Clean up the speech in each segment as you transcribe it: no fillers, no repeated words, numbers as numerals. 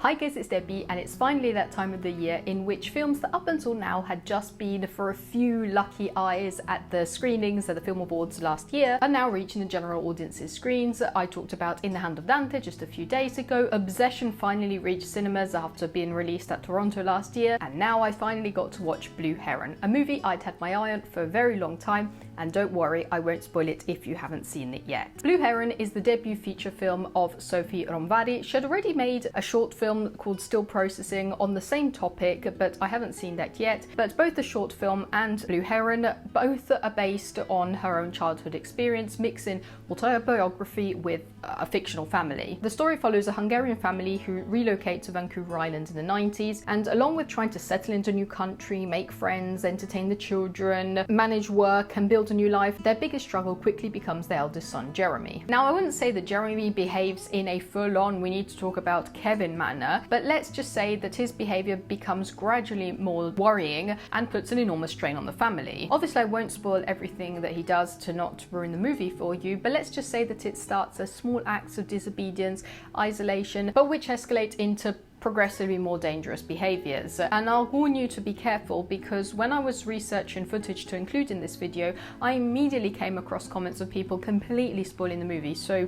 Hi guys, it's Debbie, and it's finally that time of the year in which films that up until now had just been for a few lucky eyes at the screenings at the Film Awards last year are now reaching the general audience's screens. I talked about In the Hand of Dante just a few days ago. Obsession finally reached cinemas after being released at Toronto last year, and now I finally got to watch Blue Heron, a movie I'd had my eye on for a very long time, and don't worry, I won't spoil it if you haven't seen it yet. Blue Heron is the debut feature film of Sophy Romvari. She had already made a short film called Still Processing on the same topic, but I haven't seen that yet. But both the short film and Blue Heron, both are based on her own childhood experience, mixing autobiography with a fictional family. The story follows a Hungarian family who relocate to Vancouver Island in the 90s, and along with trying to settle into a new country, make friends, entertain the children, manage work and build a new life, their biggest struggle quickly becomes their eldest son, Jeremy. Now, I wouldn't say that Jeremy behaves in a full-on we need to talk about Kevin manner, but let's just say that his behavior becomes gradually more worrying and puts an enormous strain on the family. Obviously, I won't spoil everything that he does to not ruin the movie for you, but let's just say that it starts as small acts of disobedience, isolation, but which escalate into progressively more dangerous behaviors. And I'll warn you to be careful, because when I was researching footage to include in this video, I immediately came across comments of people completely spoiling the movie, so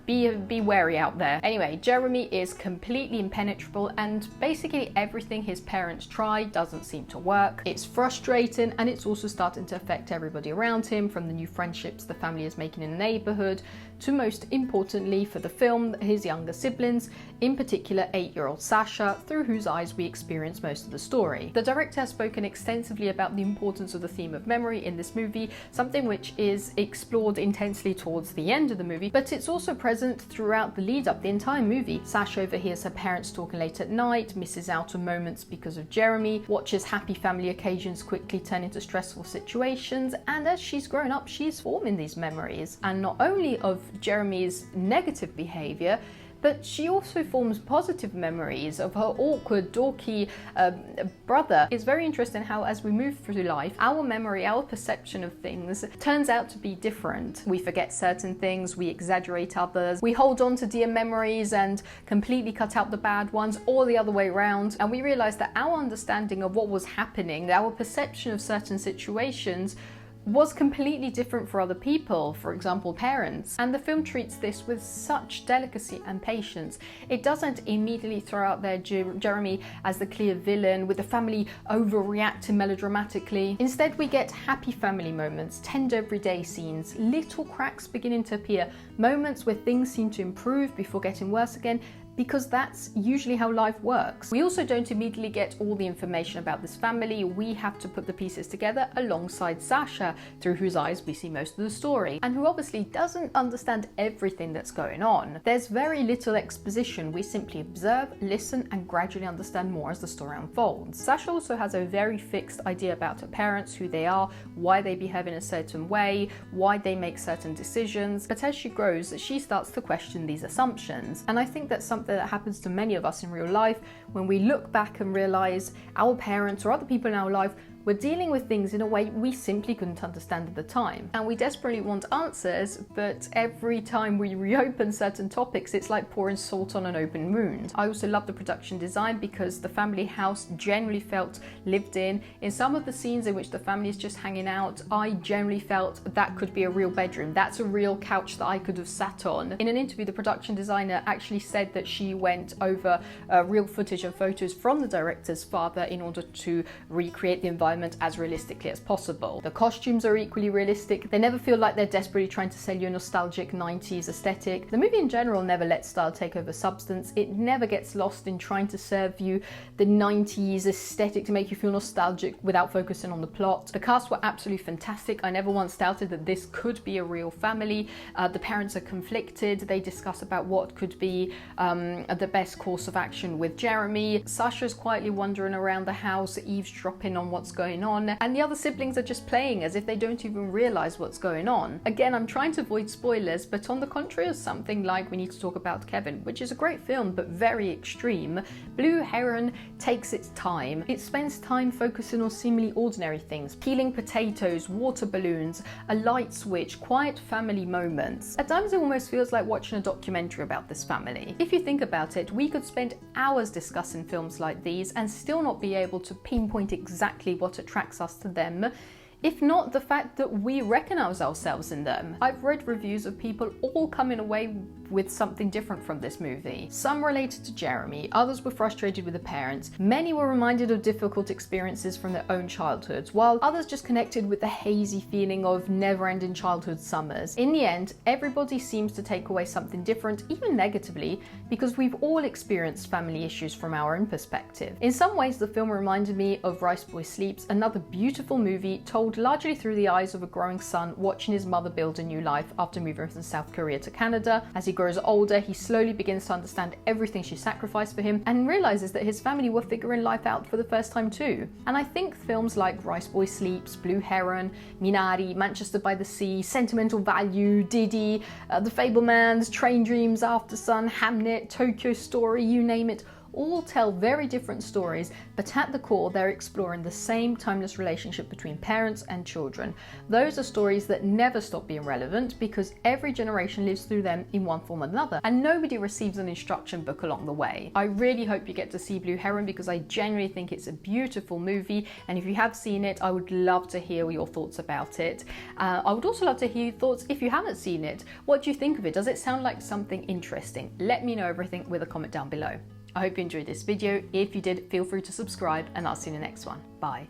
be wary out there. Anyway, Jeremy is completely impenetrable, and basically everything his parents try doesn't seem to work. It's frustrating, and it's also starting to affect everybody around him, from the new friendships the family is making in the neighborhood to, most importantly for the film, his younger siblings, in particular 8-year-old Sasha, through whose eyes we experience most of the story. The director has spoken extensively about the importance of the theme of memory in this movie, something which is explored intensely towards the end of the movie, but it's also present throughout the lead up the entire movie. Sasha overhears her parents talking late at night, misses out on moments because of Jeremy, watches happy family occasions quickly turn into stressful situations, and as she's grown up, she's forming these memories, and not only of Jeremy's negative behavior, but she also forms positive memories of her awkward, dorky brother. It's very interesting how, as we move through life, our memory, our perception of things turns out to be different. We forget certain things, we exaggerate others, we hold on to dear memories and completely cut out the bad ones, or the other way around, and we realize that our understanding of what was happening, our perception of certain situations, was completely different for other people, for example parents. And the film treats this with such delicacy and patience. It doesn't immediately throw out there Jeremy as the clear villain, with the family overreacting melodramatically. Instead, we get happy family moments, tender everyday scenes, little cracks beginning to appear, moments where things seem to improve before getting worse again, because that's usually how life works. We also don't immediately get all the information about this family. We have to put the pieces together alongside Sasha, through whose eyes we see most of the story, and who obviously doesn't understand everything that's going on. There's very little exposition. We simply observe, listen, and gradually understand more as the story unfolds. Sasha also has a very fixed idea about her parents, who they are, why they behave in a certain way, why they make certain decisions, but as she grows, she starts to question these assumptions. And I think that's something that happens to many of us in real life, when we look back and realize our parents or other people in our life were dealing with things in a way we simply couldn't understand at the time. And we desperately want answers, but every time we reopen certain topics, it's like pouring salt on an open wound. I also love the production design, because the family house generally felt lived in. In some of the scenes in which the family is just hanging out, I generally felt that could be a real bedroom. That's a real couch that I could have sat on. In an interview, the production designer actually said that she went over real footage and photos from the director's father in order to recreate the environment as realistically as possible. The costumes are equally realistic. They never feel like they're desperately trying to sell you a nostalgic 90s aesthetic. The movie in general never lets style take over substance. It never gets lost in trying to serve you the 90s aesthetic to make you feel nostalgic without focusing on the plot. The cast were absolutely fantastic. I never once doubted that this could be a real family. The parents are conflicted. They discuss about what could be the best course of action with Jeremy. Sasha's quietly wandering around the house, eavesdropping on what's going going on, and the other siblings are just playing as if they don't even realize what's going on. Again, I'm trying to avoid spoilers, but on the contrary of something like We Need to Talk About Kevin, which is a great film but very extreme, Blue Heron takes its time. It spends time focusing on seemingly ordinary things: peeling potatoes, water balloons, a light switch, quiet family moments. At times it almost feels like watching a documentary about this family. If you think about it, we could spend hours discussing films like these and still not be able to pinpoint exactly what attracts us to them, if not the fact that we recognize ourselves in them. I've read reviews of people all coming away with something different from this movie. Some related to Jeremy, others were frustrated with the parents, many were reminded of difficult experiences from their own childhoods, while others just connected with the hazy feeling of never-ending childhood summers. In the end, everybody seems to take away something different, even negatively, because we've all experienced family issues from our own perspective. In some ways, the film reminded me of Riceboy Sleeps, another beautiful movie told largely through the eyes of a growing son watching his mother build a new life after moving from South Korea to Canada. As he grows older, he slowly begins to understand everything she sacrificed for him and realizes that his family were figuring life out for the first time too. And I think films like Riceboy Sleeps, Blue Heron, Minari, Manchester by the Sea, Sentimental Value, Diddy, The Fabelmans, Train Dreams, After Sun, Hamnet, Tokyo Story, you name it, all tell very different stories, but at the core they're exploring the same timeless relationship between parents and children. Those are stories that never stop being relevant because every generation lives through them in one form or another, and nobody receives an instruction book along the way. I really hope you get to see Blue Heron because I genuinely think it's a beautiful movie, and if you have seen it, I would love to hear your thoughts about it. I would also love to hear your thoughts if you haven't seen it. What do you think of it? Does it sound like something interesting? Let me know everything with a comment down below. I hope you enjoyed this video. If you did, feel free to subscribe, and I'll see you in the next one. Bye.